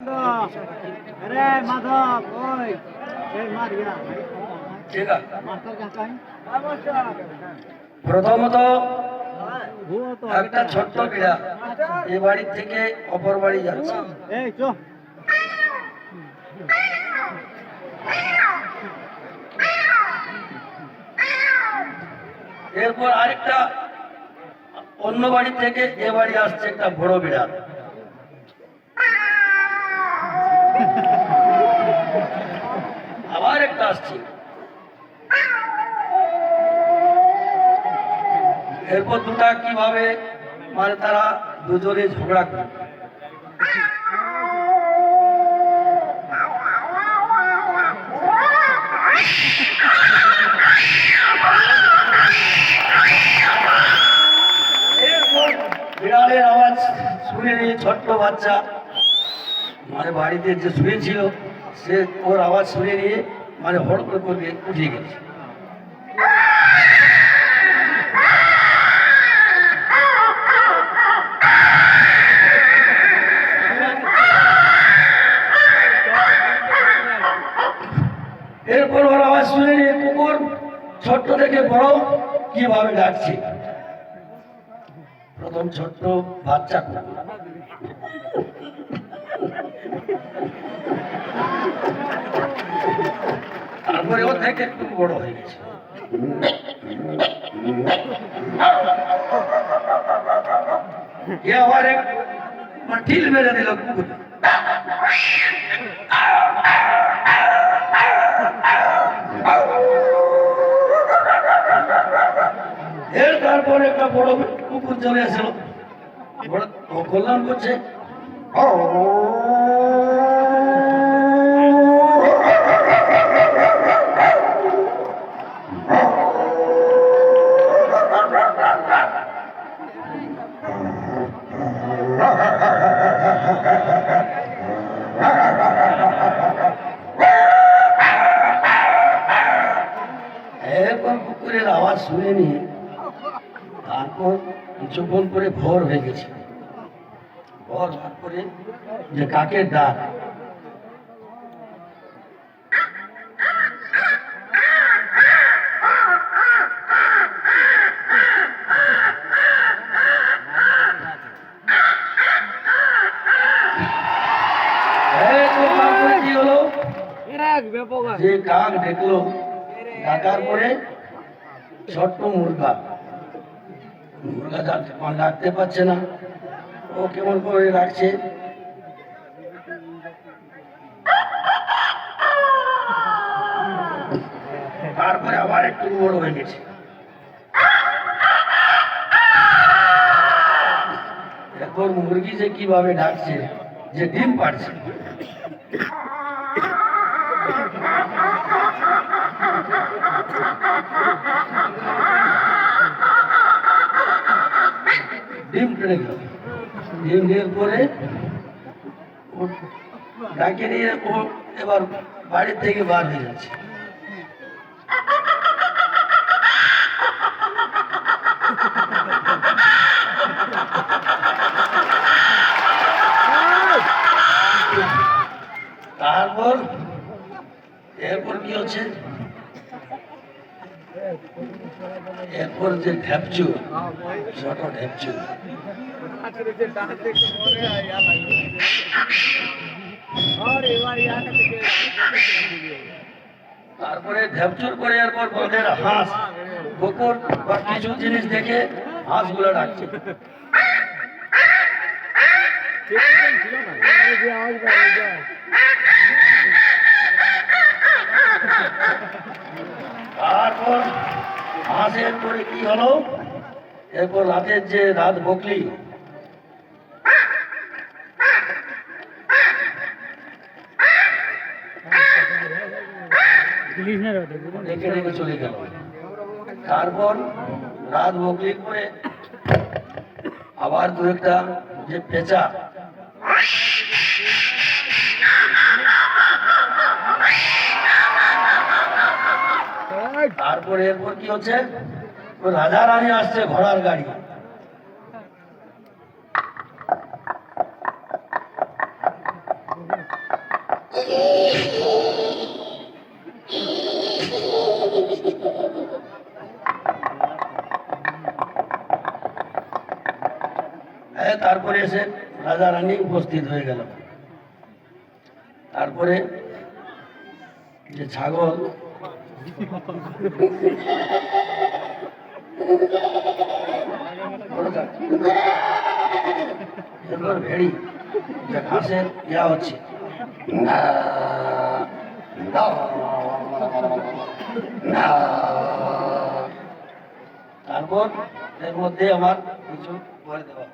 अरे माधव ओए मारिया ঠিক আছে। मास्टर काका প্রথমত वो तो একটা ছোট্ট বিড়া এই বাড়ি থেকে অপর বাড়ি যাচ্ছে। ए चो এরপর আরেকটা অন্য বাড়ি থেকে এ বাড়ি আসছে একটা বড় বিড়াল। আবার একটা আসছে। এরপর দুটা কিভাবে মানে তারা দুজনে ঝগড়া করে। এরপর বিড়ালের আওয়াজ শুনে নিয়ে ছোট্ট বাচ্চা মানে বাড়িতে যে শুয়েছিল সে ওর আওয়াজ শুনে নিয়ে মানে হড় করে করবে উঠিয়ে গেছে। এরপর ওর আওয়াজ শুনে নিয়ে কুকুর ছোট্ট থেকে বড় কিভাবে ডাকছে। প্রথম ছোট্ট বাচ্চা কুকুর, তারপরে ও থেকে একটু বড় হয়ে গেছে। এ আবার এক মানে ঢিল মেরে দিল কুকুর। এর তারপরে একটা বড় কুকুর চলে আসলো, কল্যাণ করছে। এরপর কুকুরের আওয়াজ শুনে নিয়ে তারপর কিছুক্ষণ করে ভোর হয়ে গেছে। ভোর হওয়ার পরে যে কাকের ডাক, তারপরে কি হলো যে কাক দেখলো, ডাকার পরে ছোট্ট মুরগা ডাকতে পারছে না, ও কেমন করে রাখছে। তারপরে আবার একটু বড় হয়ে গেছে। এখন মুরগি যে কিভাবে ডাকছে যে ডিম পাড়ছে। ডিম পেড়ে গেল। ডিম দেওয়ার পরে ডাকে নিয়ে ও এবার বাড়ির থেকে বার হয়ে যাচ্ছে। তারপর এরপর কি হচ্ছে, এরপর যে ঢ্যাপচু, ছোট ঢ্যাপচু তারপরে ঢ্যাপচুর করে এরপর বনের হাঁস কুকুর বা কিছু জিনিস দেখে হাঁসগুলো ডাকছে। তারপর হাঁসের পরে কি হলো, এরপর রাতের যে রাত বকলি ডেকে ডেকে চলে গেল। তারপর রাত বকলির পরে আবার দু একটা যে পেঁচা তারপরে এরপর কি হচ্ছে, রাজা রানী আসছে ঘোড়ার গাড়ি। হ্যাঁ, তারপরে এসে রাজা রানী উপস্থিত হয়ে গেল। তারপরে যে ছাগল এরপর ভেড়ি যে ঘাসের ইয়া হচ্ছে, তারপর এর মধ্যে আমার কিছু করে দেওয়া।